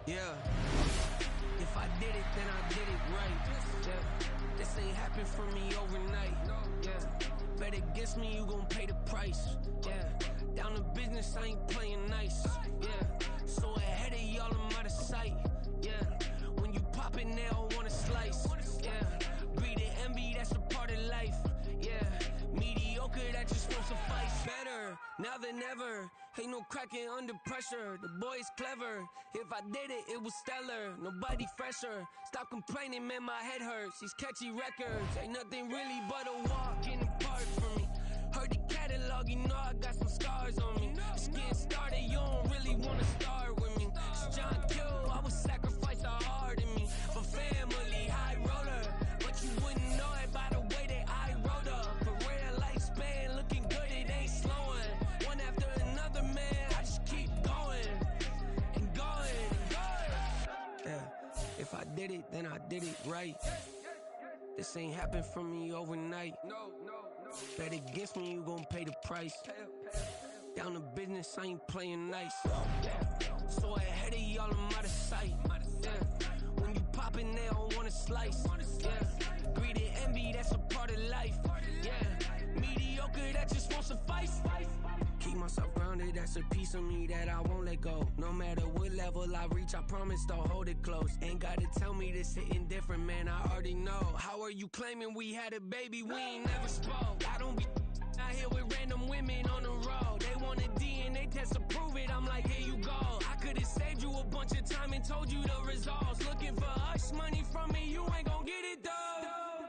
Yeah. If I did it, then I did it right. Yeah. This ain't happened for me overnight. Yeah. Bet against me, you gon' pay the price. Yeah. Down to business, I ain't playing nice. Yeah. So ahead of y'all, I'm out of sight. Yeah. When you poppin', they don't wanna slice. Yeah. Greed and envy, that's a part of life. Yeah. Mediocre, that just won't suffice. Better now than ever. Ain't no cracking under pressure. The boy's clever. If I did it, it was stellar. Nobody fresher. Stop complaining, man, my head hurts. These catchy records ain't nothing really but a walk in the park for me. Heard the catalog, you know I got some scars on me. It's getting started, you don't really wanna start with me. It's John Kill, I would sacrifice a heart in me. For family, high roller. But you wouldn't know it by the way that I wrote up. For real lifespan, looking good, it ain't slowing. One after another, man, I just keep going. And going, and going. Yeah, if I did it, then I did it right. This ain't happened for me overnight. Bet against me, you gon' pay the price. Down to business, I ain't playing nice. So ahead of y'all, I'm out of sight. Yeah. When you poppin', they don't wanna slice. Yeah. Greed and envy, that's a part of life. Yeah. Mediocre, that just won't suffice. Keep myself grounded, that's a piece of me that I won't let go. No matter what level I reach, I promise to hold it close. Ain't gotta tell me this hitting different, man, I already know. How are you claiming we had a baby, we ain't never spoke? I don't be out here with random women on the road. They want a DNA test to prove it, I'm like, here you go. I could've saved you a bunch of time and told you the results. Looking for hush money from me, you ain't gon' get it though.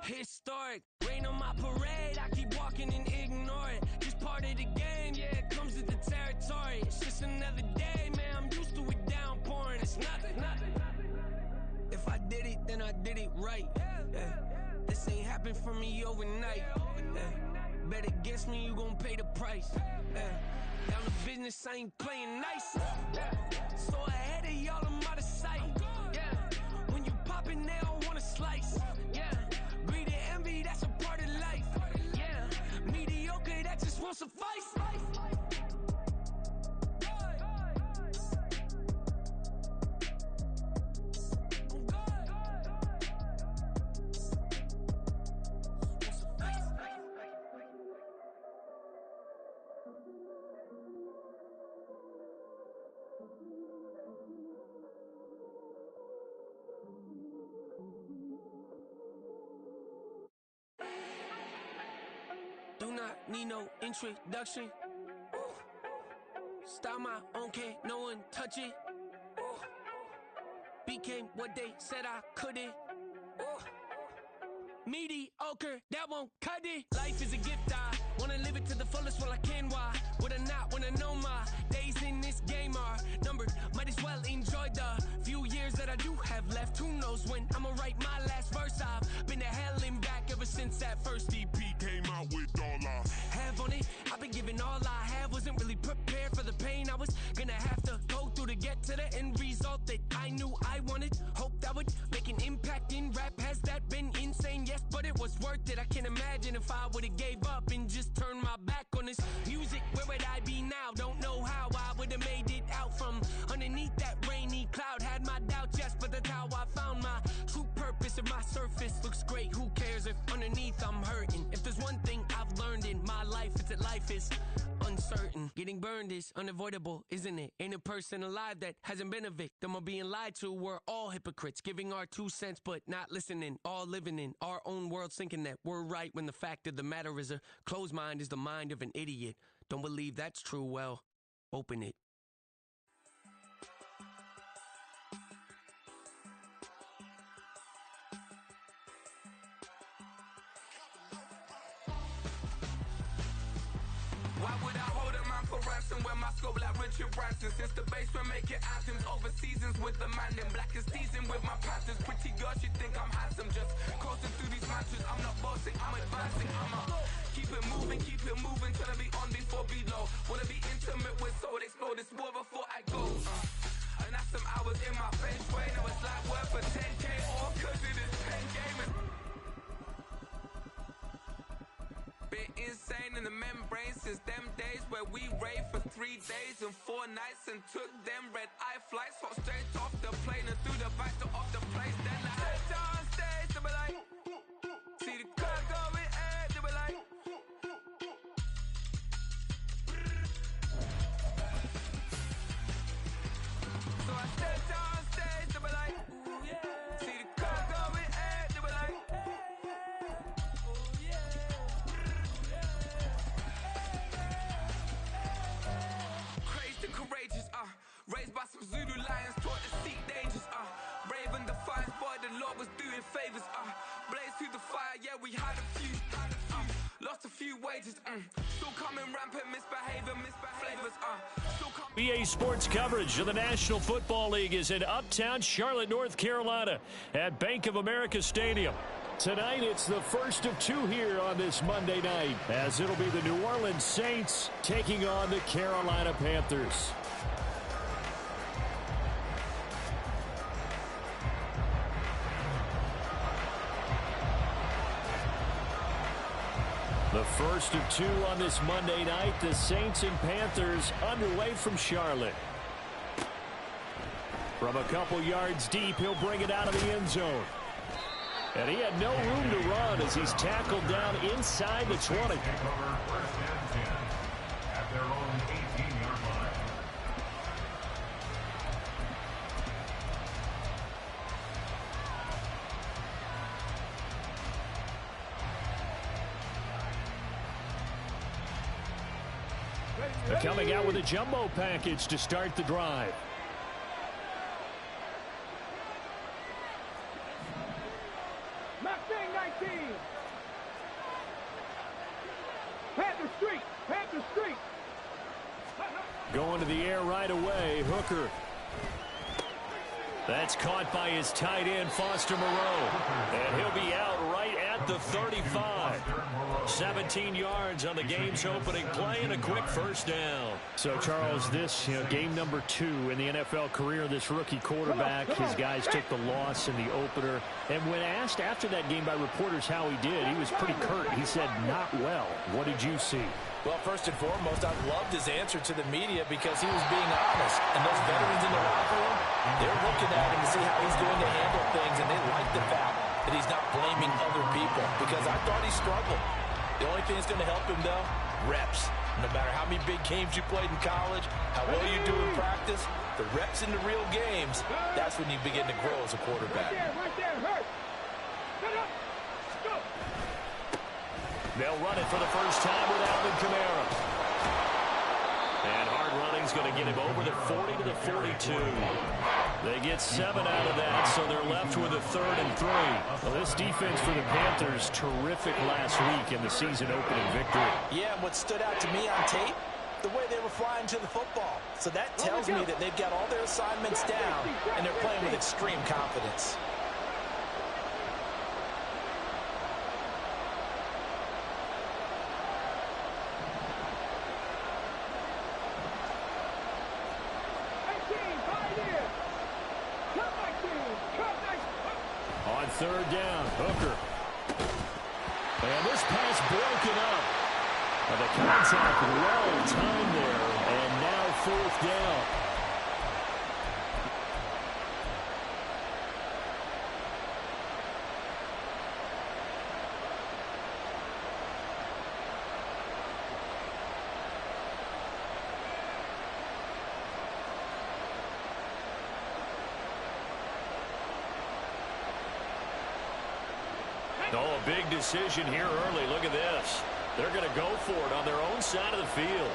Historic, rain on my parade, I keep walking and ignore it. Just part of the game, yeah, it comes with the territory. It's just another day, man, I'm used to it downpouring. It's nothing. If I did it, then I did it right. Yeah. This ain't happened for me overnight. Yeah. Bet against me, you gon' pay the price. Yeah. Down to business, I ain't playing nice. Yeah. So ahead of y'all, I'm out of sight. Yeah. When you poppin', they don't wanna slice. Yeah. Greed and envy, that's a part of life. Yeah. Mediocre, that just won't suffice. Do not need no introduction. Ooh. Style my own, can't no one touch it. Ooh. Became what they said I couldn't. Ooh. Mediocre, that won't cut it. Life is a gift, I wanna live it to the fullest while I can. Why would I not wanna know my days in this game are numbered? Might as well enjoy the few years that I do have left. Who knows when I'ma write my last verse? I've been to hell and back ever since that first EP came out with all I have on it. I've been giving all I have, wasn't really prepared for the pain I was gonna have to go through to get to the end result that I knew I wanted. Hoped I would make an impact in rap. Has that been insane? Yes, but it was worth it. I can't imagine if I would've gave up and just turned my back on this music. Where would I be now? Don't know how I would've made it out from underneath that rainy cloud. Had my doubts, yes, but that's how I found my true purpose. If my surface looks great, who cares if underneath I'm hurting? If there's one thing I've learned in my life, it's that life is uncertain. Getting burned is unavoidable, isn't it? Ain't a person alive that hasn't been a victim of being lied to. We're all hypocrites, giving our 2 cents but not listening. All living in our own world, thinking that we're right when the fact of the matter is a closed mind is the mind of an idiot. Don't believe that's true? Well, open it. Why would I hold a man for ransom when my scope like Richard Branson? Since the basement making anthems over seasons with the man in black is teasing with my patterns. Pretty girl, she think I'm handsome. Just coasting through these matches. I'm not bossing, I'm advancing. I'ma keep it moving, trying to be on before below. Wanna be intimate with soul, explore this war before I go. And that's some hours in my feng shui. Now it's like work for 10K all cause it is 10 gaming. Bit insane in the membrane since them days where we raised away for 3 days and 4 nights and took them red-eye flights. Fought straight off the plane and through the back door of the place. Then I stepped on stage, they were like, see the crowd going air, they were like, so I stepped on stage, they were like, ooh yeah. See the crowd going air, they were like, ooh yeah. Crazed and courageous, raised by some Zulu lions, taught to seek dangers, brave and defiant, boy, the Lord was doing favors, blaze through the fire, yeah, we had a few, lost a few wages, still coming rampant, misbehavior, flavors, still coming. EA Sports coverage of the National Football League is in uptown Charlotte, North Carolina at Bank of America Stadium. Tonight, it's the first of two here on this Monday night, as it'll be the New Orleans Saints taking on the Carolina Panthers. The first of two on this Monday night, the Saints and Panthers underway from Charlotte. From a couple yards deep, he'll bring it out of the end zone. And he had no room to run as he's tackled down inside the 20. Take over first and 10 at their own 18-yard line. They're coming out with a jumbo package to start the drive. Going to the air right away, Hooker. That's caught by his tight end, Foster Moreau. And he'll be out right at the 35. 17 yards on the game's opening play and a quick first down. So, Charles, this game number 2 in the NFL career of this rookie quarterback. His guys took the loss in the opener. And when asked after that game by reporters how he did, he was pretty curt. He said, not well. What did you see? Well, first and foremost, I loved his answer to the media because he was being honest. And those veterans in the locker room, they're looking at him to see how he's going to handle things, and they like the fact that he's not blaming other people because I thought he struggled. The only thing that's going to help him, though, reps. No matter how many big games you played in college, how well you do in practice, the reps in the real games, that's when you begin to grow as a quarterback. Right there, hurt. Get up. Go. They'll run it for the first time with Alvin Kamara. And hard running's going to get him over the 40 to the 42. They get 7 out of that, so they're left with a 3rd and 3. Well, this defense for the Panthers, terrific last week in the season-opening victory. Yeah, and what stood out to me on tape, the way they were flying to the football. So that tells me that they've got all their assignments down, and they're playing with extreme confidence. On 3rd down, Hooker. And this pass broken up. The contact well timed there, and now 4th down. Oh, a big decision here early. Look at this. They're going to go for it on their own side of the field.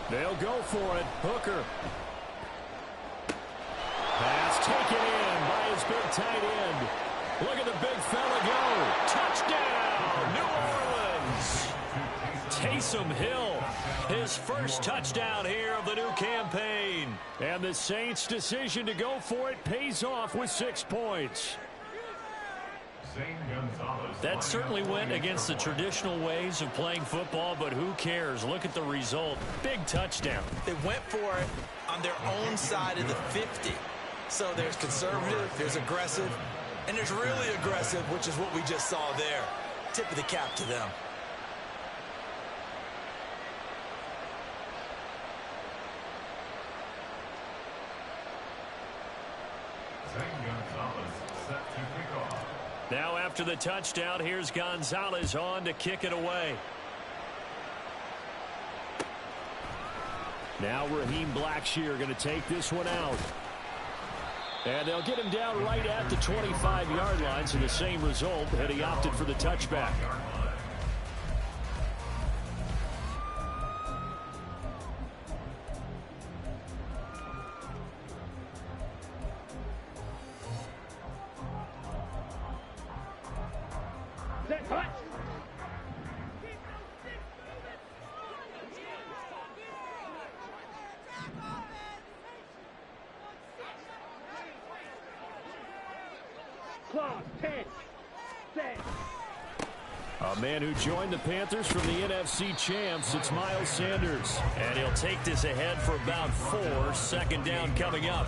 They'll go for it. Hooker. Pass taken in by his big tight end. Look at the big fella go. Touchdown, New Orleans. Taysom Hill, his first touchdown here of the new campaign. And the Saints' decision to go for it pays off with 6 points. That certainly went against the traditional ways of playing football, but who cares? Look at the result. Big touchdown. They went for it on their own side of the 50. So there's conservative, there's aggressive, and there's really aggressive, which is what we just saw there. Tip of the cap to them. Now after the touchdown, here's Gonzalez on to kick it away. Now Raheem Blackshear going to take this one out. And they'll get him down right at the 25-yard line, so the same result, and he opted for the touchback. A man who joined the Panthers from the NFC champs, it's Miles Sanders. And he'll take this ahead for about 4. Second down coming up.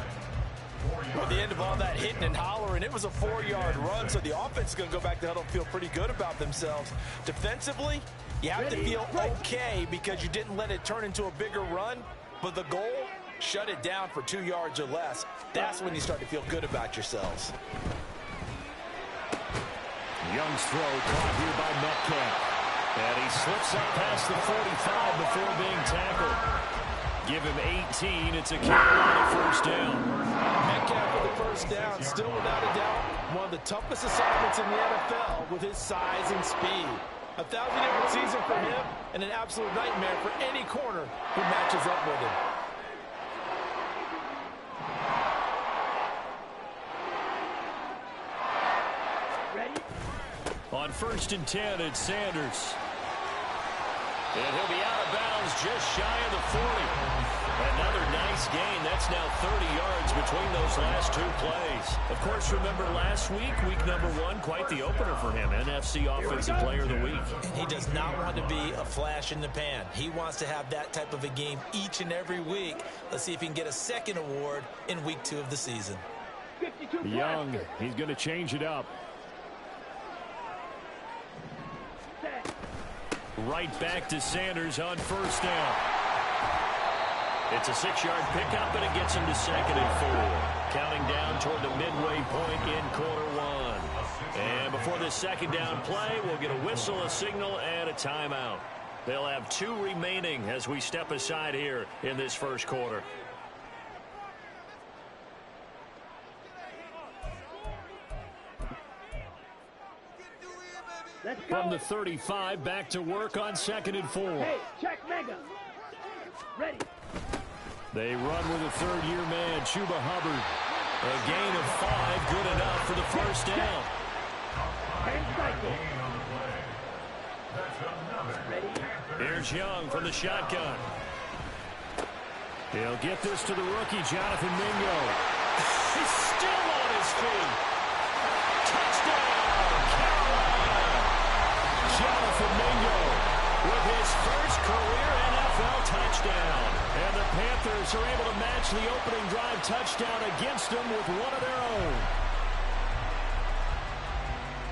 At the end of all that hitting and hollering, it was a 4-yard run, so the offense is going to go back to huddle and feel pretty good about themselves. Defensively, you have to feel okay because you didn't let it turn into a bigger run, but the goal, shut it down for 2 yards or less. That's when you start to feel good about yourselves. Young's throw caught here by Metcalf. And he slips up past the 45 before being tackled. Give him 18. It's a Carolina first down. Metcalf with the first down, still without a doubt, one of the toughest assignments in the NFL with his size and speed. 1,000-yard season for him and an absolute nightmare for any corner who matches up with him. On 1st and 10, it's Sanders. And he'll be out of bounds just shy of the 40. Another nice gain. That's now 30 yards between those last 2 plays. Of course, remember last week, week number 1, quite the opener for him. NFC Offensive Player of the Week. And he does not want to be a flash in the pan. He wants to have that type of a game each and every week. Let's see if he can get a second award in week 2 of the season. Young, he's going to change it up. Right back to Sanders on 1st down. It's a 6-yard pickup, and it gets him to 2nd and 4. Counting down toward the midway point in quarter 1. And before this 2nd down play, we'll get a whistle, a signal, and a timeout. They'll have 2 remaining as we step aside here in this first quarter. From the 35, back to work on 2nd and 4. Hey, check mega. Ready. They run with a 3rd-year man, Chuba Hubbard. A gain of 5, good enough for the first down. Here's Young from the shotgun. He'll get this to the rookie, Jonathan Mingo. He's still on his feet. Touchdown, Carolina. Jonathan Mingo with his first career NFL touchdown. And the Panthers are able to match the opening drive touchdown against them with one of their own.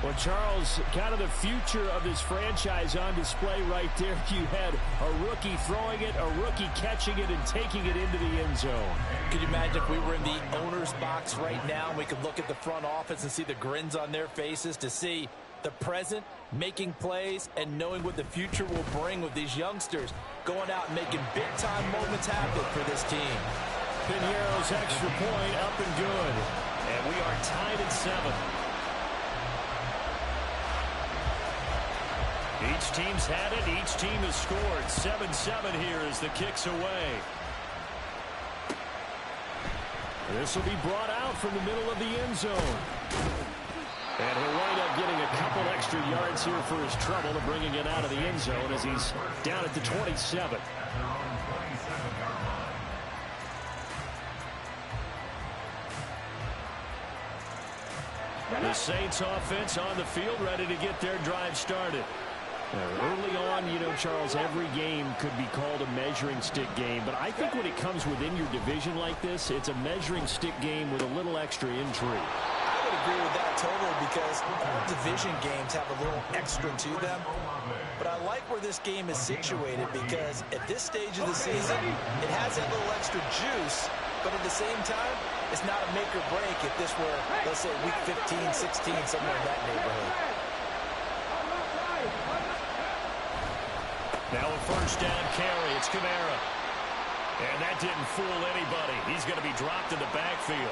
Well, Charles, kind of the future of this franchise on display right there. You had a rookie throwing it, a rookie catching it, and taking it into the end zone. Could you imagine if we were in the owner's box right now and we could look at the front office and see the grins on their faces, to see the present making plays and knowing what the future will bring with these youngsters going out and making big-time moments happen for this team. Pinheiro's extra point up and good. And we are tied at 7. Each team's had it. Each team has scored. 7-7 here as the kick's away. This will be brought out from the middle of the end zone. And he'll wind up getting a couple extra yards here for his trouble of bringing it out of the end zone as he's down at the 27. The Saints offense on the field, ready to get their drive started. Early on, you know, Charles, every game could be called a measuring stick game, but I think when it comes within your division like this, it's a measuring stick game with a little extra intrigue. I would agree with that totally because all division games have a little extra to them. But I like where this game is situated because at this stage of the season, it has that little extra juice, but at the same time, it's not a make or break if this were, let's say, week 15, 16, somewhere in that neighborhood. Now a first down carry. It's Kamara. And that didn't fool anybody. He's going to be dropped in the backfield.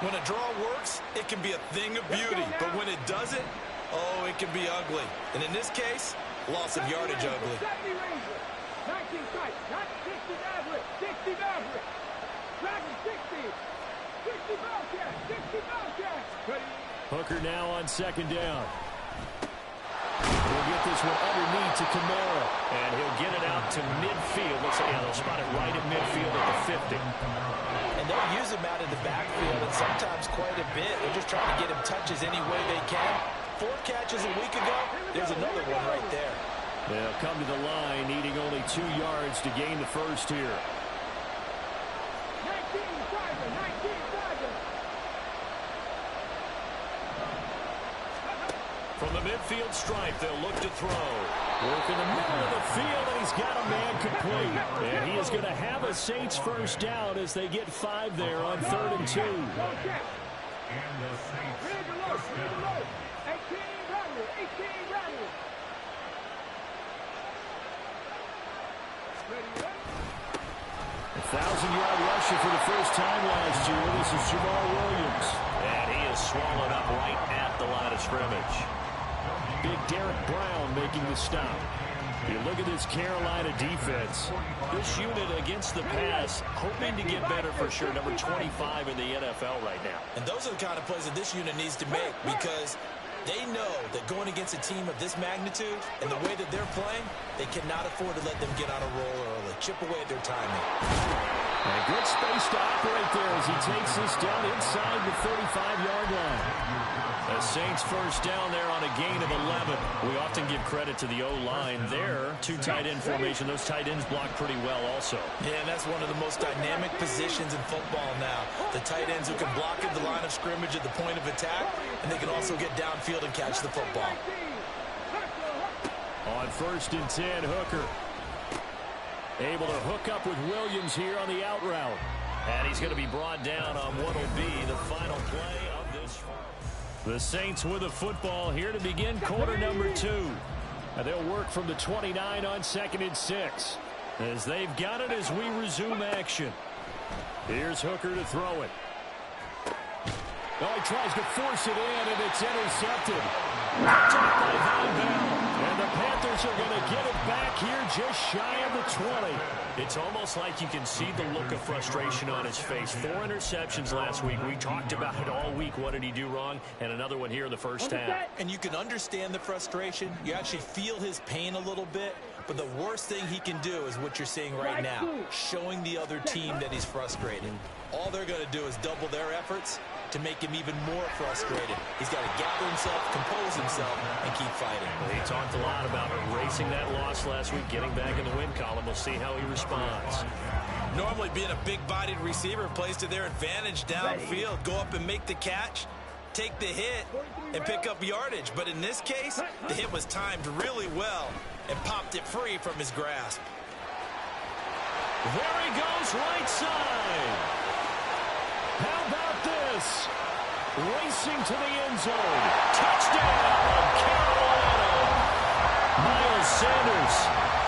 When a draw works, it can be a thing of beauty. But when it doesn't, oh, it can be ugly. And in this case, loss of yardage ugly. 19 sight, not 60 average, 60 average. Dragon 60. 60 Bobcat, 60 Bobcat. Hooker now on second down. We'll get this one underneath to Kamara. And he'll get it out to midfield. Looks like they'll spot it right at midfield at the 50. And they'll use him out in the backfield and sometimes quite a bit. They're just trying to get him touches any way they can. 4 catches a week ago. There's another one right there. They'll come to the line, needing only 2 yards to gain the first here. 19 Tiger. From the midfield stripe, they'll look to throw. Work in the middle of the field, and he's got a man complete. And he is going to have a Saints first down as they get 5 there on 3rd and 2. And the Saints first down. 18 Rattler. A 1,000-yard rusher for the first time last year. This is Jamal Williams. And he is swallowed up right at the line of scrimmage. Big Derek Brown making the stop. You look at this Carolina defense. This unit against the pass, hoping to get better for sure. Number 25 in the NFL right now. And those are the kind of plays that this unit needs to make because they know that going against a team of this magnitude and the way that they're playing, they cannot afford to let them get on a roll early. Chip away at their timing. And a good space to operate there as he takes this down inside the 35-yard line. The Saints first down there on a gain of 11. We often give credit to the O-line there. 2 tight end formation. Those tight ends block pretty well also. Yeah, and that's one of the most dynamic positions in football now. The tight ends who can block at the line of scrimmage at the point of attack, and they can also get downfield and catch the football. On 1st and 10, Hooker. Able to hook up with Williams here on the out route. And he's going to be brought down on what will be the final play of this. The Saints with the football here to begin quarter number 2. And they'll work from the 29 on 2nd and 6. As they've got it as we resume action. Here's Hooker to throw it. Oh, he tries to force it in, and it's intercepted. Touchdown by Von Bell. And the Panthers are going to get it back here just shy of the 20. It's almost like you can see the look of frustration on his face. 4 interceptions last week. We talked about it all week. What did he do wrong? And another one here in the first half. And you can understand the frustration. You actually feel his pain a little bit. But the worst thing he can do is what you're seeing right now, showing the other team that he's frustrated. All they're going to do is double their efforts to make him even more frustrated. He's got to gather himself, compose himself, and keep fighting. He talked a lot about erasing that loss last week, getting back in the win column. We'll see how he responds. Normally being a big-bodied receiver plays to their advantage downfield. Go up and make the catch, take the hit, and pick up yardage. But in this case, the hit was timed really well and popped it free from his grasp. There he goes, right side. How about this? Racing to the end zone. Touchdown, Carolina. Miles Sanders,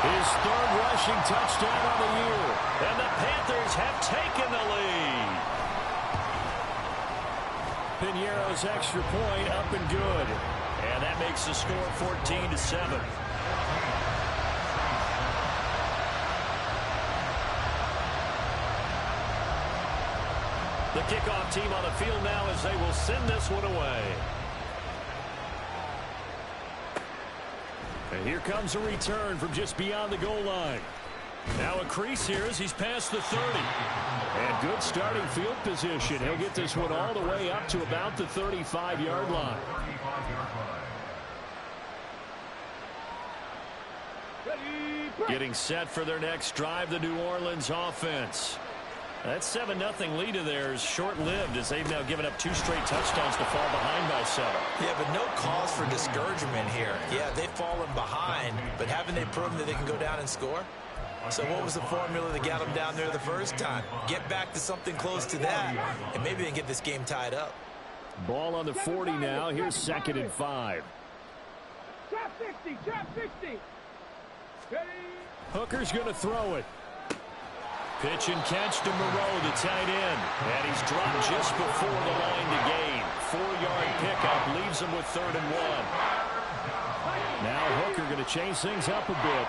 his 3rd rushing touchdown of the year. And the Panthers have taken the lead. Piñeiro's extra point up and good. And that makes the score 14-7. The kickoff team on the field now as they will send this one away. And here comes a return from just beyond the goal line. Now a crease here as he's past the 30. And good starting field position. He'll get this one all the way up to about the 35-yard line. Getting set for their next drive, the New Orleans offense. That 7-0 lead of theirs short-lived as they've now given up 2 straight touchdowns to fall behind by 7. Yeah, but no cause for discouragement here. Yeah, they've fallen behind, but haven't they proven that they can go down and score? So what was the formula that got them down there the first time? Get back to something close to that, and maybe they can get this game tied up. Ball on the 40 now. Here's 2nd and 5. Trap 60, trap 60. Hooker's going to throw it. Pitch and catch to Moreau, the tight end. And he's dropped just before the line to gain. 4-yard pickup leaves him with 3rd and 1. Now Hooker going to change things up a bit.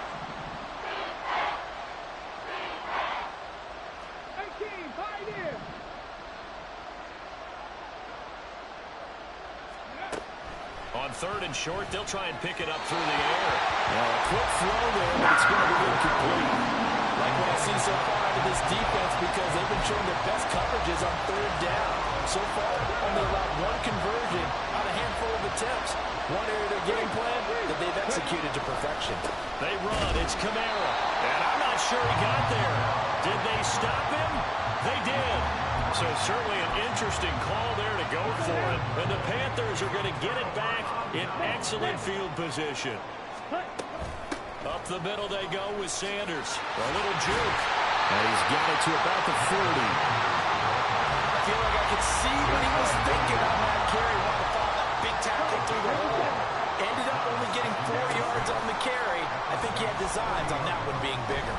On 3rd and short, they'll try and pick it up through the air. Well, a quick throw there, but it's going to be incomplete. Like what I see so far out of this defense, because they've been showing their best coverages on 3rd down. So far, only allowed 1 conversion on a handful of attempts. One area of their game plan that they've executed to perfection. They run. It's Kamara. And I'm not sure he got there. Did they stop him? They did. So certainly an interesting call there to go for it. And the Panthers are going to get it back in excellent field position. Up the middle they go with Sanders. A little juke. And he's got it to about the 40. I feel like I could see what he was thinking on that carry. Wanted to follow that big tackle through the hole. Ended up only getting 4 yards on the carry. I think he had designs on that one being bigger.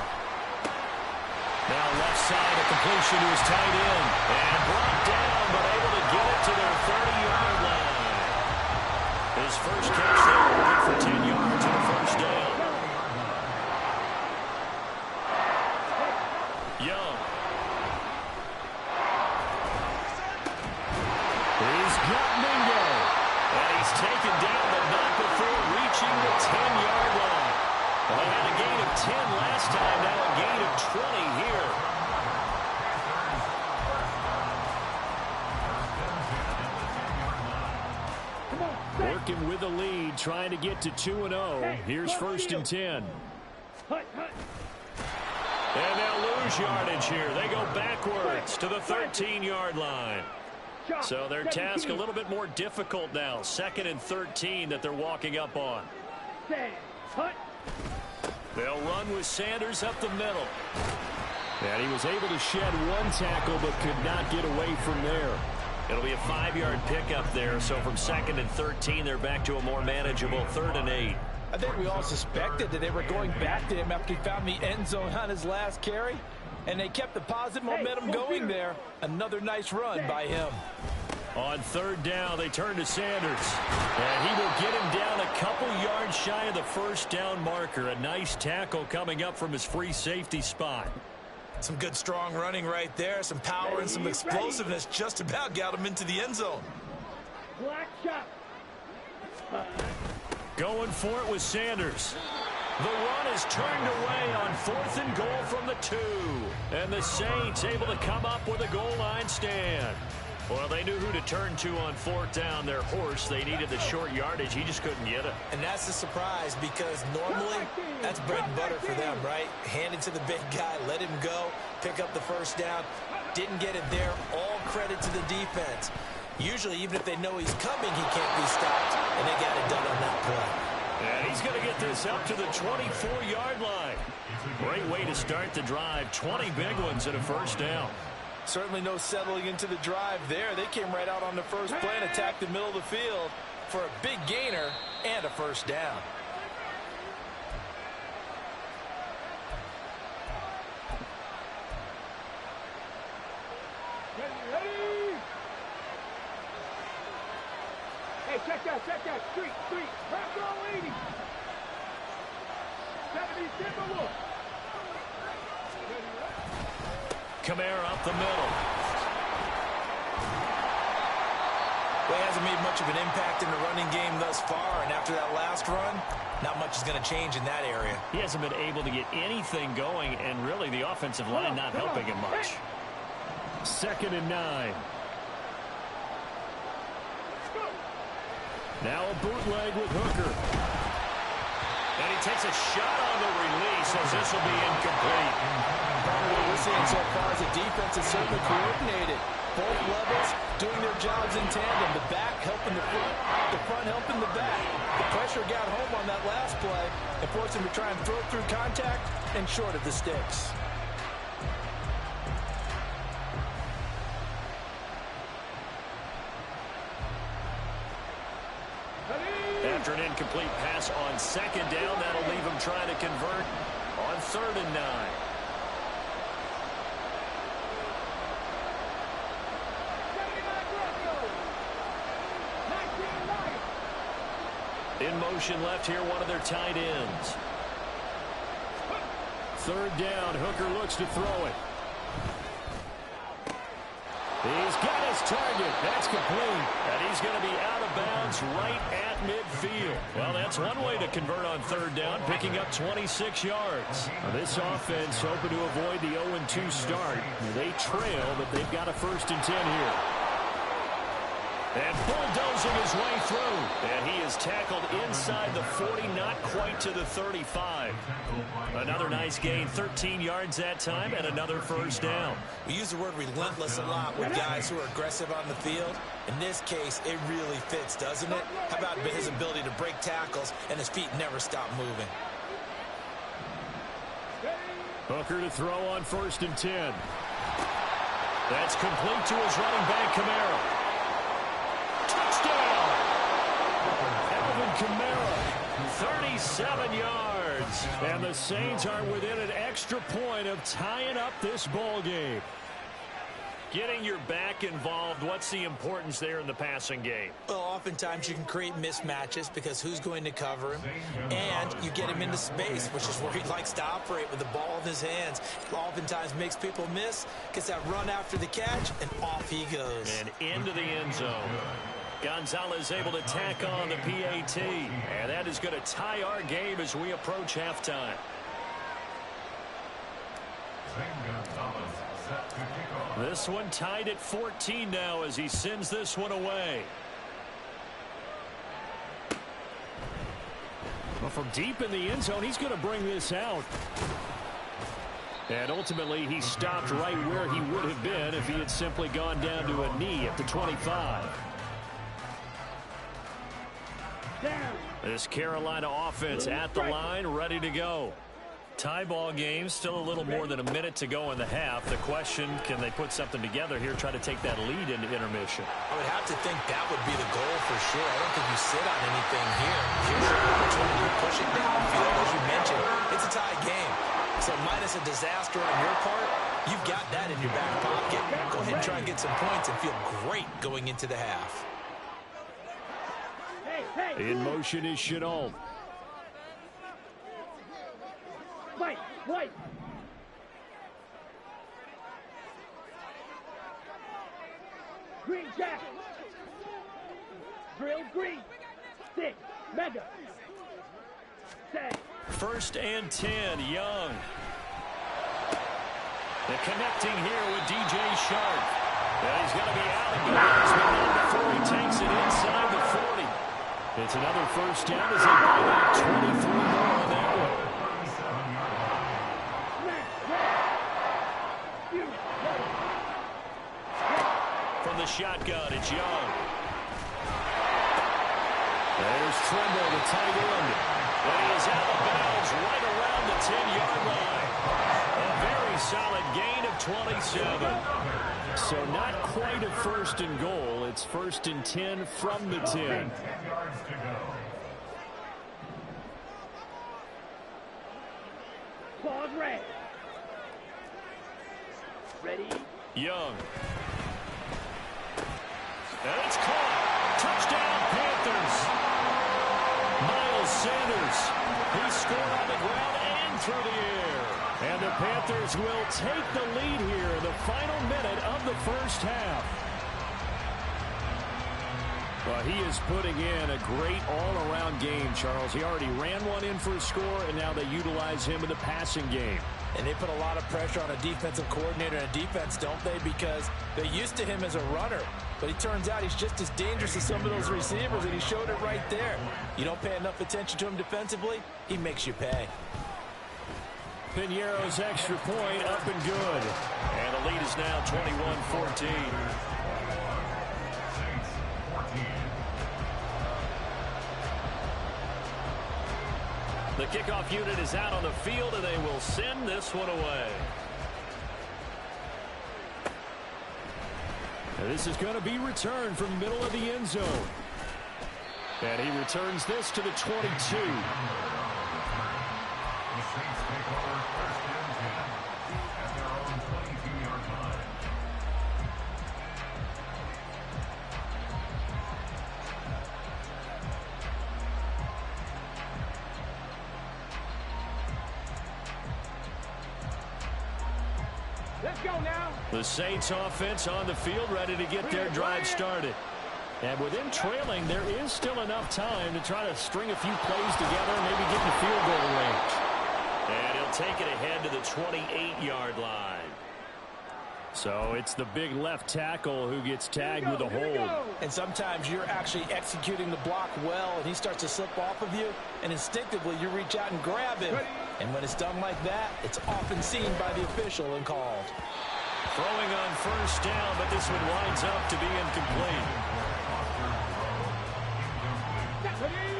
Now left side, a completion to his tight end. And brought down, but able to get it to their 30-yard line. His first catch there, good for 10 yards and a first down. Young. He's got Mingo. And he's taken down, but not before reaching the 10-yard line. Well, they had a gain of 10 last time, now a gain of 20 here. Working with the lead, trying to get to 2-0. Here's 1st and 10. And they'll lose yardage here. They go backwards to the 13-yard line. So their task a little bit more difficult now. 2nd and 13 that they're walking up on. They'll run with Sanders up the middle. And he was able to shed 1 tackle but could not get away from there. It'll be a 5-yard pickup there. So from 2nd and 13, they're back to a more manageable 3rd and 8. I think we all suspected that they were going back to him after he found the end zone on his last carry. And they kept the positive momentum going there. Another nice run by him. On 3rd down, they turn to Sanders. And he will get him down a couple yards shy of the first down marker. A nice tackle coming up from his free safety spot. Some good strong running right there. Some power and some explosiveness just about got him into the end zone. Black shot. Going for it with Sanders. The run is turned away on 4th and goal from the 2. And the Saints able to come up with a goal line stand. Well, they knew who to turn to on 4th down. Their horse, they needed the short yardage. He just couldn't get it. And that's a surprise because normally that's bread and butter for them, right? Hand it to the big guy, let him go, pick up the first down. Didn't get it there. All credit to the defense. Usually, even if they know he's coming, he can't be stopped. And they got it done on that play. And he's going to get this up to the 24-yard line. Great way to start the drive. 20 big ones and a first down. Certainly no settling into the drive there. They came right out on the first play and attacked the middle of the field for a big gainer and a first down. Ready. Hey, check that. Street. Back row 80. 70 Timberwolves. Kamara up the middle. Well, he hasn't made much of an impact in the running game thus far, and after that last run, not much is going to change in that area. He hasn't been able to get anything going, and really the offensive line not helping him much. 2nd and 9. Now a bootleg with Hooker. And he takes a shot on the release as this will be incomplete. What we're seeing so far is the defense is certainly coordinated. Both levels doing their jobs in tandem. The back helping the front helping the back. The pressure got home on that last play and forced him to try and throw through contact and short of the sticks. After an incomplete pass on 2nd down, that'll leave him trying to convert on 3rd and 9. In motion left here, one of their tight ends. 3rd down, Hooker looks to throw it. He's got his target. That's complete. And he's going to be out of bounds right at midfield. Well, that's one way to convert on 3rd down, picking up 26 yards. Now, this offense hoping to avoid the 0-2 start. They trail, but they've got a 1st and 10 here. And bulldozing his way through. And he is tackled inside the 40, not quite to the 35. Another nice gain, 13 yards that time, and another 1st down. We use the word relentless a lot with guys who are aggressive on the field. In this case, it really fits, doesn't it? How about his ability to break tackles and his feet never stop moving? Hooker to throw on 1st and 10. That's complete to his running back, Kamara. Touchdown! Alvin Kamara, 37 yards. And the Saints are within an extra point of tying up this ball game. Getting your back involved, what's the importance there in the passing game? Well, oftentimes you can create mismatches because who's going to cover him? And you get him into space, which is where he likes to operate with the ball in his hands. Oftentimes makes people miss, gets that run after the catch, and off he goes. And into the end zone. Gonzalez able to tack on the PAT. And that is going to tie our game as we approach halftime. This one tied at 14 now as he sends this one away. Well, from deep in the end zone, he's going to bring this out. And ultimately, he stopped right where he would have been if he had simply gone down to a knee at the 25. This Carolina offense at the line, ready to go. Tie ball game, still a little more than a minute to go in the half. The question, can they put something together here, try to take that lead into intermission? I would have to think that would be the goal for sure. I don't think you sit on anything here. Here's your opportunity to push it downfield. As you mentioned, it's a tie game. So minus a disaster on your part, you've got that in your back pocket. Go ahead and try and get some points and feel great going into the half. In motion is Chenault. White. Green jacket. Drill green. 6. Mega. 10. 1st and 10, Young. The connecting here with DJ Sharp. And he's going to be out of bounds, but not before he takes it inside the 40. It's another 1st down as they buy back 23 more on that one. From the shotgun, it's Young. There's Trimble, the tight end. And he is out of bounds right around the 10-yard line. A very solid gain of 27. So not quite a 1st and goal. It's 1st and 10 from the 10. Claws red. Ready? Young. And it's caught. Touchdown, Panthers. Miles Sanders. He scored on the ground and through the air. And the Panthers will take the lead here in the final minute of the 1st half. Well, he is putting in a great all-around game, Charles. He already ran one in for a score, and now they utilize him in the passing game. And they put a lot of pressure on a defensive coordinator and a defense, don't they? Because they're used to him as a runner. But he turns out he's just as dangerous as some of those receivers, and he showed it right there. You don't pay enough attention to him defensively, he makes you pay. Piñeiro's extra point up and good. And the lead is now 21-14. The kickoff unit is out on the field, and they will send this one away. And this is going to be returned from the middle of the end zone. And he returns this to the 22. Let's go now. The Saints offense on the field, ready to get their drive started. And with them trailing, there is still enough time to try to string a few plays together and maybe get in the field goal range. And he'll take it ahead to the 28-yard line. So it's the big left tackle who gets tagged with a hold. And sometimes you're actually executing the block well, and he starts to slip off of you, and instinctively you reach out and grab him. And when it's done like that, it's often seen by the official and called. Throwing on first down, but this one winds up to be incomplete.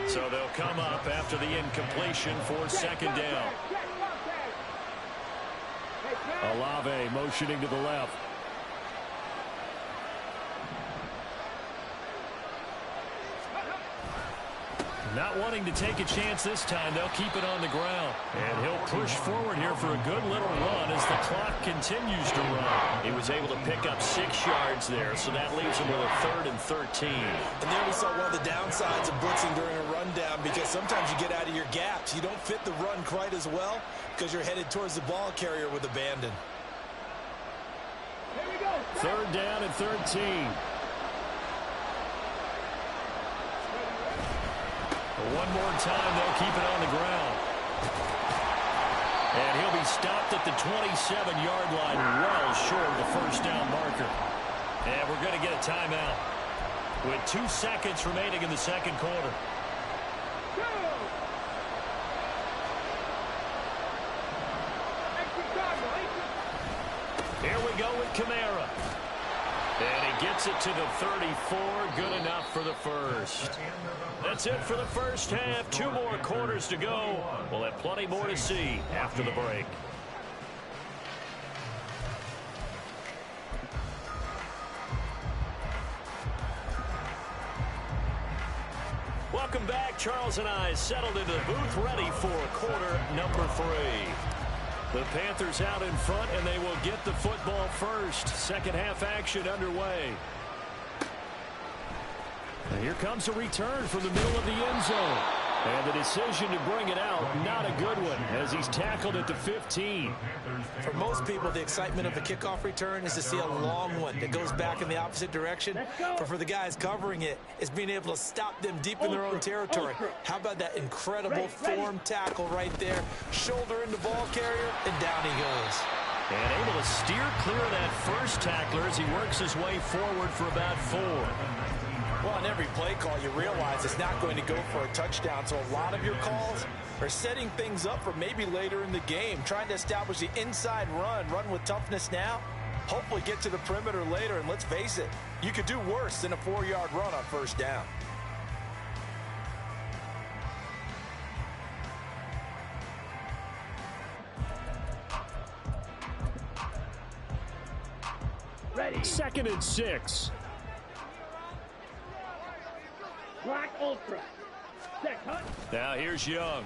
So they'll come up after the incompletion for second down. Olave motioning to the left. Not wanting to take a chance this time, they'll keep it on the ground. And he'll push forward here for a good little run as the clock continues to run. He was able to pick up 6 yards there, so that leaves him with a 3rd and 13. And there we saw one of the downsides of blitzing during a rundown, because sometimes you get out of your gaps. You don't fit the run quite as well because you're headed towards the ball carrier with abandon. Here we go. 3rd down and 13. One more time, they'll keep it on the ground. And he'll be stopped at the 27-yard line, well short of the first down marker. And we're going to get a timeout with 2 seconds remaining in the second quarter. Here we go with Kamara. And he gets it to the 34. Good enough for the first. That's it for the first half. 2 more quarters to go. We'll have plenty more to see after the break. Welcome back. Charles and I settled into the booth, ready for quarter number 3. The Panthers out in front, and they will get the football first. Second half action underway. And here comes a return from the middle of the end zone. And the decision to bring it out, not a good one, as he's tackled at the 15. For most people, the excitement of a kickoff return is to see a long one that goes back in the opposite direction. But for the guys covering it, it's being able to stop them deep in their own territory. How about that incredible form tackle right there? Shoulder in the ball carrier, and down he goes. And able to steer clear of that first tackler as he works his way forward for about 4. Well, on every play call, you realize it's not going to go for a touchdown. So a lot of your calls are setting things up for maybe later in the game, trying to establish the inside run with toughness now, hopefully get to the perimeter later. And let's face it, you could do worse than a 4-yard run on first down. Ready. 2nd and 6. Black Ultra. Set, cut. Now here's Young.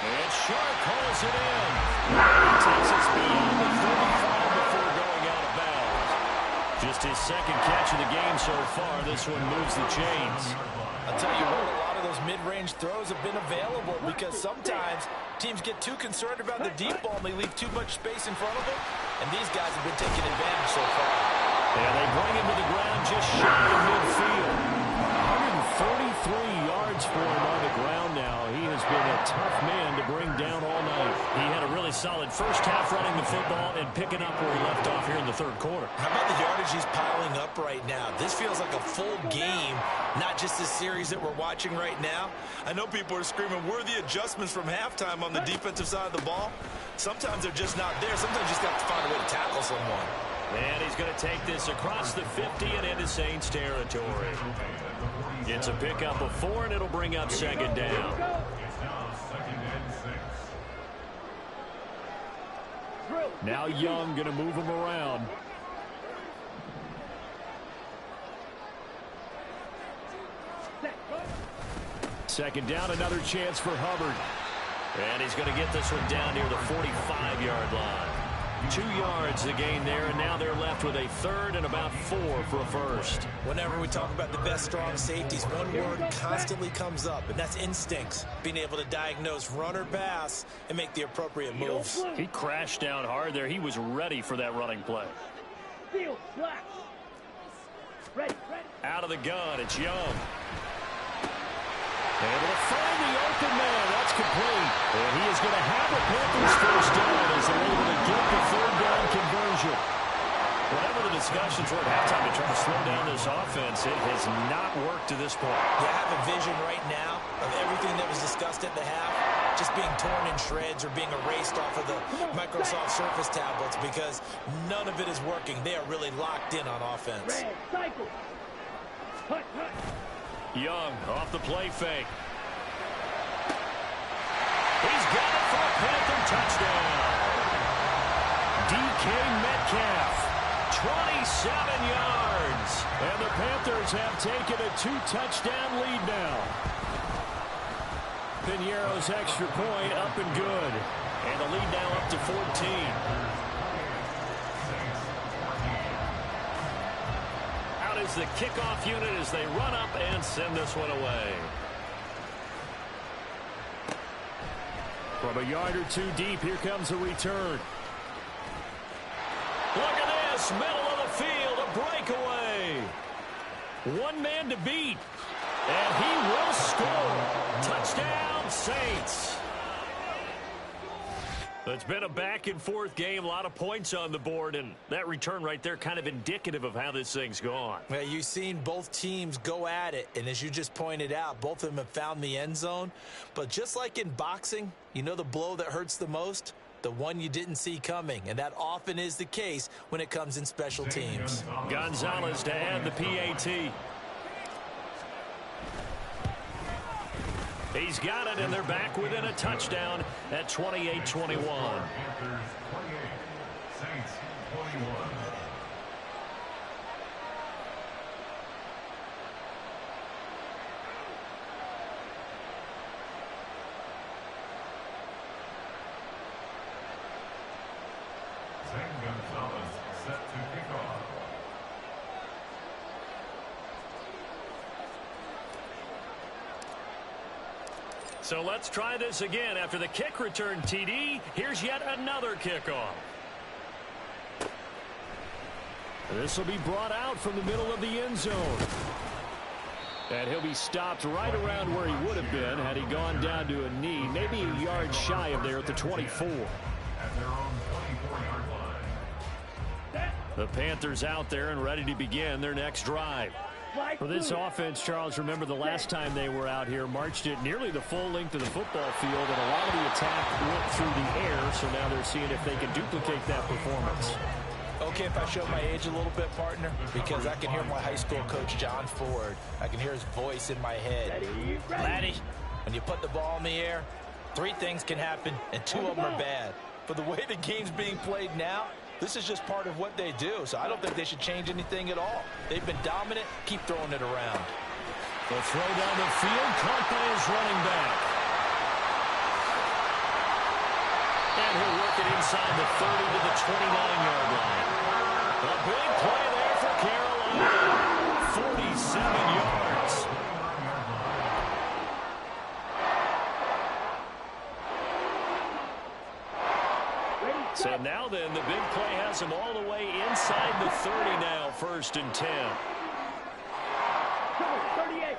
And Shark hauls it in. He takes us beyond the 35 before going out of bounds. Just his 2nd catch of the game so far. This one moves the chains. I'll tell you what, a lot of those mid-range throws have been available because sometimes teams get too concerned about the deep ball and they leave too much space in front of them. And these guys have been taking advantage so far. And they bring him to the ground just shy of midfield. 143 yards for him on the ground now. He has been a tough man to bring down all night. He had a really solid first half running the football and picking up where he left off here in the third quarter. How about the yardage he's piling up right now? This feels like a full game, not just this series that we're watching right now. I know people are screaming, where are the adjustments from halftime on the defensive side of the ball? Sometimes they're just not there. Sometimes you just got to find a way to tackle someone. And he's going to take this across the 50 and into Saints territory. It's a pickup of 4, and it'll bring up second down. It's now 2nd and 6. Now Young going to move him around. Second down, another chance for Hubbard. And he's going to get this one down near the 45-yard line. 2 yards the gain there, and now they're left with a third and about 4 for a first. Whenever we talk about the best strong safeties, one word constantly comes up, and that's instincts. Being able to diagnose run or pass and make the appropriate moves. He crashed down hard there. He was ready for that running play. Out of the gun, it's Young. Able to find the open man. That's complete. And he is going to have the Panthers first down as they're able to get the third down conversion. Whatever the discussions were at halftime to try to slow down this offense, it has not worked to this point. Yeah, I have a vision right now of everything that was discussed at the half just being torn in shreds or being erased off of the Microsoft Surface tablets because none of it is working. They are really locked in on offense. Young off the play fake. He's got it for a Panther touchdown. DK Metcalf, 27 yards. And the Panthers have taken a 2-touchdown lead now. Pinheiro's extra point up and good. And the lead now up to 14. Is the kickoff unit as they run up and send this one away. From a yard or 2 deep, here comes a return. Look at this, middle of the field, a breakaway. One man to beat, and he will score. Touchdown, Saints. It's been a back-and-forth game, a lot of points on the board, and that return right there kind of indicative of how this thing's gone. Well, you've seen both teams go at it, and as you just pointed out, both of them have found the end zone. But just like in boxing, you know the blow that hurts the most? The one you didn't see coming, and that often is the case when it comes in special teams. Gonzalez to add the PAT. He's got it, and they're back within a touchdown at 28-21. Panthers 28, Saints 21. Zane Gonzalez set to kick off. So let's try this again. After the kick return TD, here's yet another kickoff. This will be brought out from the middle of the end zone. And he'll be stopped right around where he would have been had he gone down to a knee, maybe a yard shy of there at the 24. At their own 24-yard line. The Panthers out there and ready to begin their next drive. For this offense, Charles, remember the last time they were out here, marched it nearly the full length of the football field, and a lot of the attack went through the air, so now they're seeing if they can duplicate that performance. Okay, if I show my age a little bit, partner, because I can hear my high school coach, John Ford. I can hear his voice in my head. Laddie, when you put the ball in the air, 3 things can happen, and 2 of them are bad. But the way the game's being played now, this is just part of what they do, so I don't think they should change anything at all. They've been dominant. Keep throwing it around. The throw down the field, caught by his running back. And he'll work it inside the 30 to the 29-yard line. A big play there for Carolina. 47 yards. So now then, the big play has him all the way inside the 30 now, 1st and 10. 38.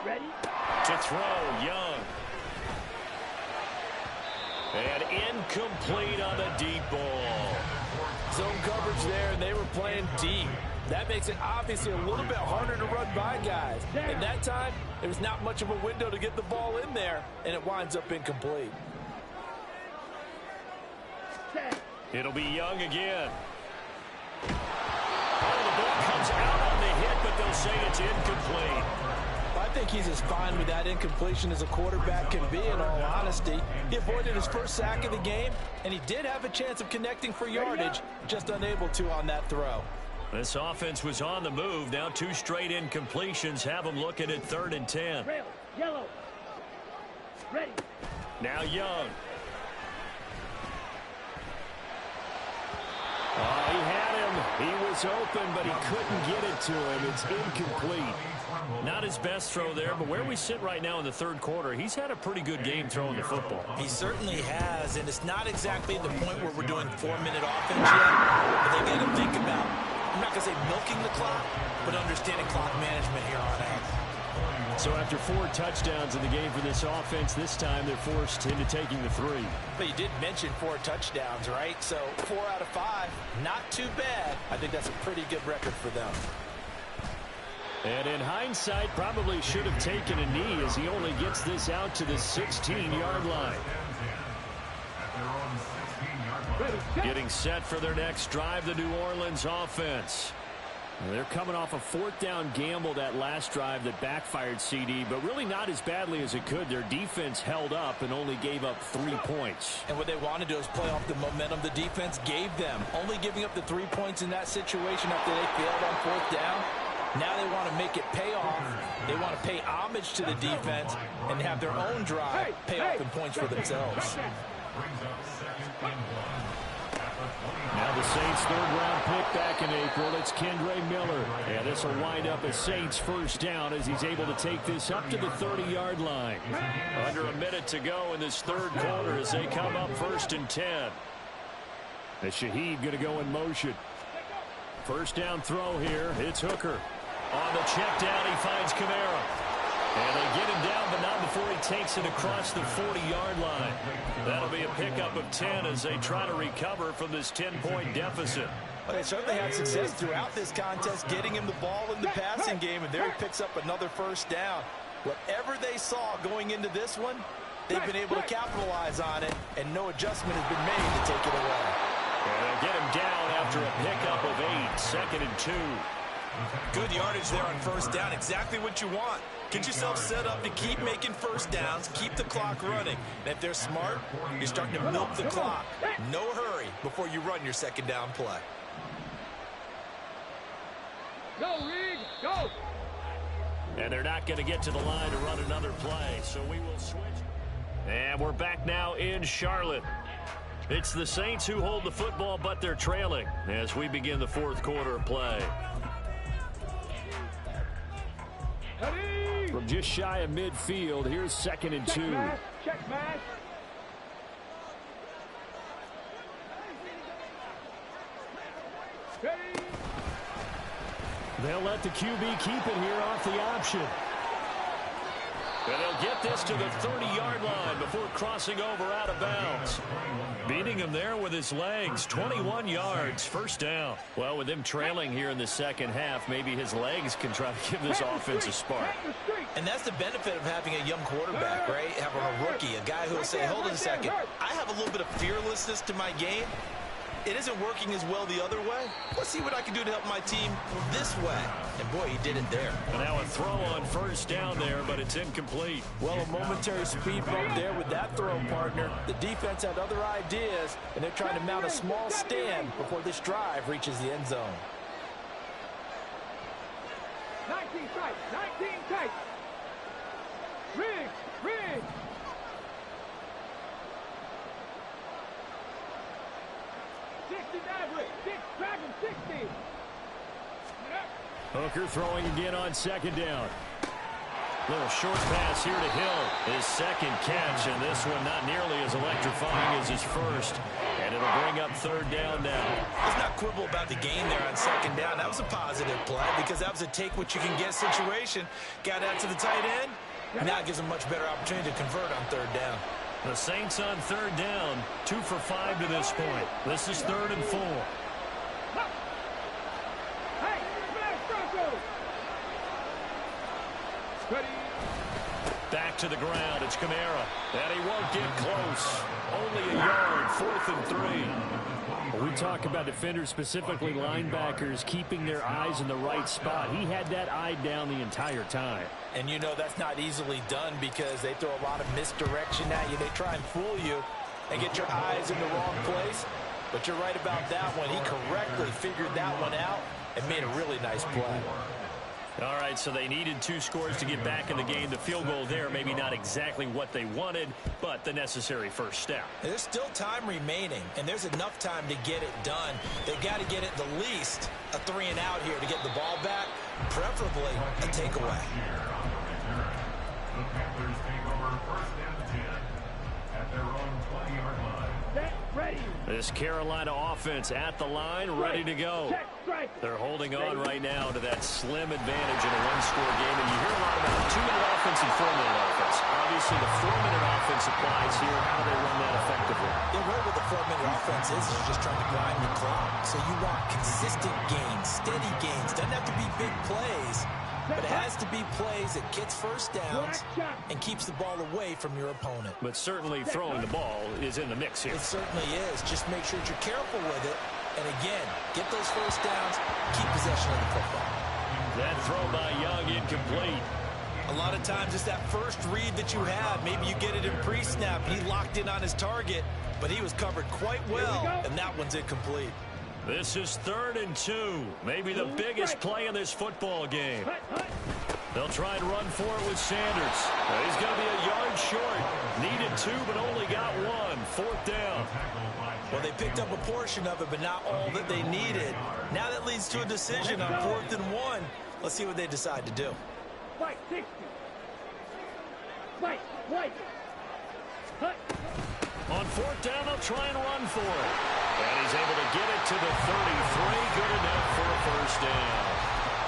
Ready? To throw, Young. And incomplete on the deep ball. Zone coverage there, and they were playing deep. That makes it obviously a little bit harder to run by guys. And that time, there was not much of a window to get the ball in there, and it winds up incomplete. It'll be Young again. Oh, the ball comes out on the hit, but they'll say it's incomplete. I think he's as fine with that incompletion as a quarterback can be, in all honesty. He avoided his first sack of the game, and he did have a chance of connecting for yardage, just unable to on that throw. This offense was on the move. Now 2 straight incompletions have them looking at 3rd and 10. Rail. Yellow. Ready. Now Young. He had him. He was open, but he couldn't get it to him. It's incomplete. Not his best throw there, but where we sit right now in the 3rd quarter, he's had a pretty good game throwing the football. He certainly has, and it's not exactly the point where we're doing 4-minute offense yet, but they got to think about, I'm not going to say milking the clock, but understanding clock management here on out. So after 4 touchdowns in the game for this offense, this time they're forced into taking the 3. But you did mention 4 touchdowns, right? So 4 out of 5, not too bad. I think that's a pretty good record for them. And in hindsight, probably should have taken a knee as he only gets this out to the 16-yard line. Getting set for their next drive, the New Orleans offense. They're coming off a 4th down gamble that last drive that backfired, CD, but really not as badly as it could. Their defense held up and only gave up 3 points. And what they want to do is play off the momentum the defense gave them. Only giving up the 3 points in that situation after they failed on 4th down. Now they want to make it pay off. They want to pay homage to the defense and have their own drive pay off in points for themselves. Now the Saints' 3rd-round pick back in April. It's Kendre Miller. And this will wind up a Saints 1st down as he's able to take this up to the 30-yard line. Under a minute to go in this 3rd quarter as they come up 1st and 10. The Shaheed going to go in motion. 1st down throw here. It's Hooker. On the check down, he finds Kamara. And they get him down, but not before he takes it across the 40-yard line. That'll be a pickup of 10 as they try to recover from this 10-point deficit. Well, they certainly had success throughout this contest, getting him the ball in the passing game, and there he picks up another 1st down. Whatever they saw going into this one, they've been able to capitalize on it, and no adjustment has been made to take it away. And they'll get him down after a pickup of 8, 2nd and 2. Good yardage there on 1st down, exactly what you want. Get yourself set up to keep making 1st downs, keep the clock running. And if they're smart, you're starting to milk the clock. No hurry before you run your 2nd down play. Go, Reed, go! And they're not going to get to the line to run another play, so we will switch. And we're back now in Charlotte. It's the Saints who hold the football, but they're trailing as we begin the 4th quarter of play. From just shy of midfield, here's 2nd and 2. Check mash. They'll let the QB keep it here off the option. And they'll get this to the 30-yard line before crossing over out of bounds. Beating him there with his legs, 21 yards, 1st down. Well, with them trailing here in the 2nd half, maybe his legs can try to give this offense a spark. And that's the benefit of having a young quarterback, right? Having a rookie, a guy who will say, hold on a second, I have a little bit of fearlessness to my game. It isn't working as well the other way. Let's see what I can do to help my team this way. And boy, he did it there. And now a throw on 1st down there, but it's incomplete. Well, a momentary speed bump there with that throw, partner. The defense had other ideas, and they're trying to mount a small stand before this drive reaches the end zone. 19 tight, 19 tight. Rig. 60. Hooker throwing again on 2nd down. Little short pass here to Hill. His second catch, and this one not nearly as electrifying as his first. And it'll bring up third down now. Let's not quibble about the gain there on second down. That was a positive play because that was a take-what-you-can-get situation. Got out to the tight end. Now it gives him a much better opportunity to convert on third down. The Saints on third down, 2 for 5 to this point. This is 3rd and 4. Hey, Broncos! Ready? Back to the ground. It's Kamara. And he won't get close. Only a yard, 4th and 3. We talk about defenders, specifically linebackers, keeping their eyes in the right spot. He had that eye down the entire time. And you know that's not easily done because they throw a lot of misdirection at you. They try and fool you and get your eyes in the wrong place. But you're right about that one. He correctly figured that one out and made a really nice play. All right, so they needed 2 scores to get back in the game. The field goal there, maybe not exactly what they wanted, but the necessary first step. There's still time remaining, and there's enough time to get it done. They've got to get it the least a 3 and out here to get the ball back, preferably a takeaway. The Panthers take over 1st and 10 at their own 20-yard line. Set, ready. This Carolina offense at the line, ready to go. Check, strike. They're holding on right now to that slim advantage in a 1-score game. And you hear a lot about 2-minute offense and 4-minute offense. Obviously, the 4-minute offense applies here. How do they run that effectively? Yeah, right where the 4-minute offense is you're just trying to grind the clock. So you want consistent gains, steady gains. Doesn't have to be big plays, but it has to be plays that gets first downs and keeps the ball away from your opponent. But certainly throwing the ball is in the mix here. It certainly is. Just make sure that you're careful with it. And again, get those first downs, keep possession of the football. That throw by Young incomplete. A lot of times it's that first read that you have. Maybe you get it in pre-snap. He locked in on his target, but he was covered quite well, and that one's incomplete. This is 3rd and 2. Maybe the biggest play in this football game. They'll try and run for it with Sanders. He's going to be a yard short. Needed 2, but only got 1. 4th down. Well, they picked up a portion of it, but not all that they needed. Now that leads to a decision on 4th and 1. Let's see what they decide to do. Fight, 60. Fight, white. Hut. On 4th down, they'll try and run for it. And he's able to get it to the 33. Good enough for a first down.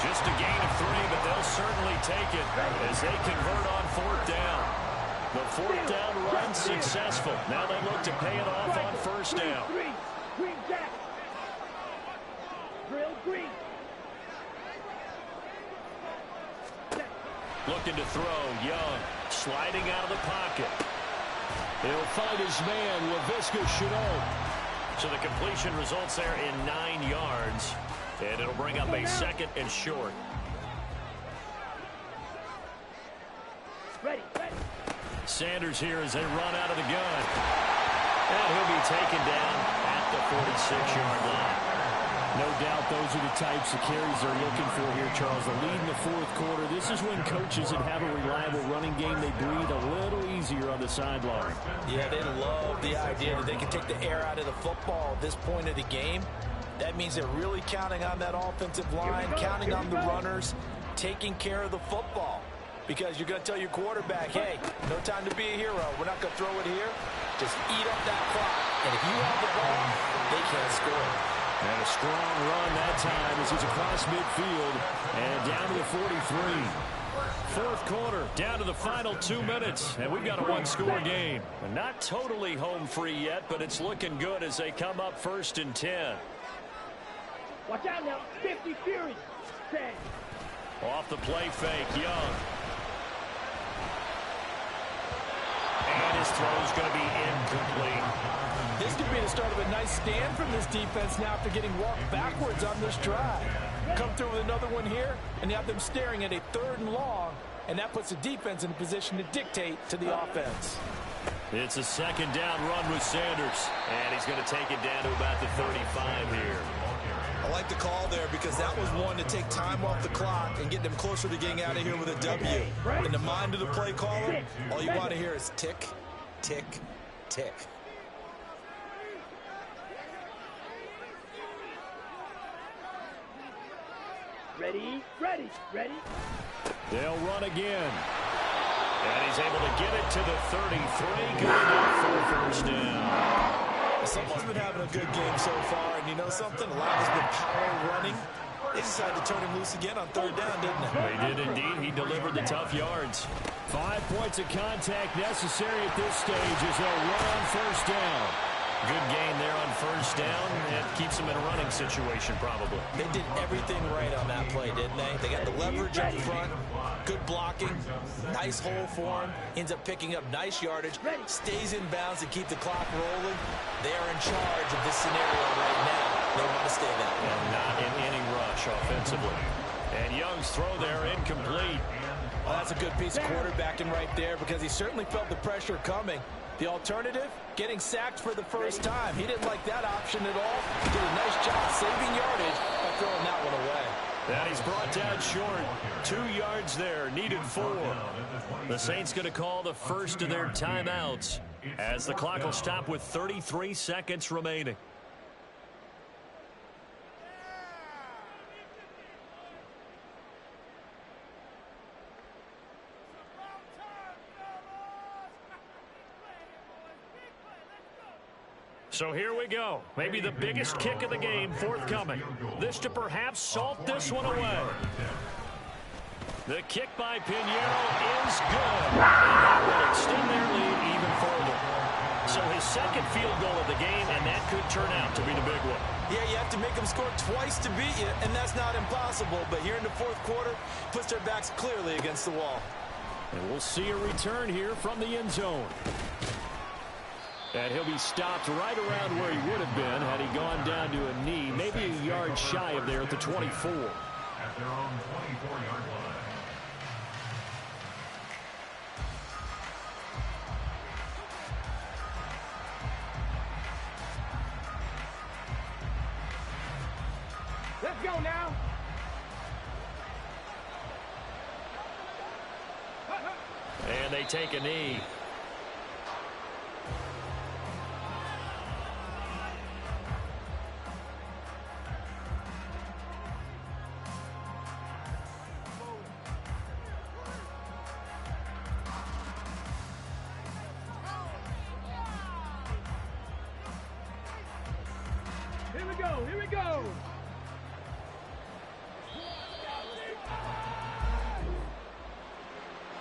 Just a gain of 3, but they'll certainly take it as they convert on 4th down. The 4th down run successful. Now they look to pay it off on first down. Green jack. Drill green. Looking to throw. Young sliding out of the pocket. He'll find his man, Laviska Shenault. So the completion results there in 9 yards. And it'll bring up a 2nd and short. Ready, ready. Sanders here as they run out of the gun. And he'll be taken down at the 46-yard line. No doubt those are the types of carries they're looking for here, Charles. The lead in the 4th quarter. This is when coaches that have a reliable running game, they breathe a little easier on the sideline. Yeah, they love the idea that they can take the air out of the football at this point of the game. That means they're really counting on that offensive line, counting on the runners, taking care of the football. Because you're going to tell your quarterback, hey, no time to be a hero. We're not going to throw it here. Just eat up that clock. And if you have the ball, they can't score. And a strong run that time as he's across midfield and down to the 43. 4th quarter, down to the final 2 minutes, and we've got a 1-score game. And not totally home free yet, but it's looking good as they come up 1st and 10. Watch out now. 50 Fury. 10. Off the play fake, Young. And his throw's going to be incomplete. This could be the start of a nice stand from this defense now after getting walked backwards on this drive. Come through with another one here, and you have them staring at a 3rd and long, and that puts the defense in a position to dictate to the offense. It's a 2nd down run with Sanders, and he's going to take it down to about the 35 here. I like the call there because that was one to take time off the clock and get them closer to getting out of here with a W. In the mind of the play caller, all you want to hear is tick, tick, tick. Ready, ready, ready. They'll run again. And he's able to get it to the 33, good enough for a first down. Someone's been having a good game so far, and you know something? A lot has been power running. They decided to turn him loose again on third down, didn't they? They did indeed. He delivered the tough yards. 5 points of contact necessary at this stage as they'll run on first down. Good gain there on first down. It keeps them in a running situation, probably. They did everything right on that play, didn't they? They got the leverage up front, good blocking, nice hole for him, ends up picking up nice yardage, stays in bounds to keep the clock rolling. They are in charge of this scenario right now. They want to stay that way. And not in any rush offensively. And Young's throw there incomplete. Well, that's a good piece of quarterbacking right there because he certainly felt the pressure coming. The alternative, getting sacked for the first time. He didn't like that option at all. Did a nice job saving yardage by throwing that one away. And he's brought down short. 2 yards there, needed 4. The Saints going to call the first of their timeouts as the clock will stop with 33 seconds remaining. So here we go. Maybe the biggest kick of the game forthcoming. This to perhaps salt this one away. The kick by Pinheiro is good. And that will extend their lead even further. So his second field goal of the game, and that could turn out to be the big one. Yeah, you have to make them score twice to beat you, and that's not impossible. But here in the fourth quarter, puts their backs clearly against the wall. And we'll see a return here from the end zone. And he'll be stopped right around where he would have been had he gone down to a knee, maybe a yard shy of there at the 24. At their own 24-yard line. Let's go now. And they take a knee. Here we go. Here we go.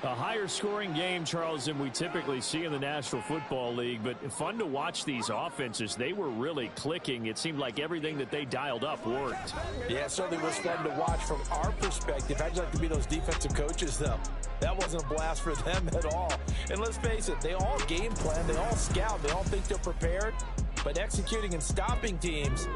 A higher scoring game, Charles, than we typically see in the National Football League, but fun to watch these offenses. They were really clicking. It seemed like everything that they dialed up worked. Yeah, it certainly was fun to watch from our perspective. How'd you like to be those defensive coaches, though? That wasn't a blast for them at all. And let's face it, they all game plan, they all scout, they all think they're prepared. But executing and stopping teams,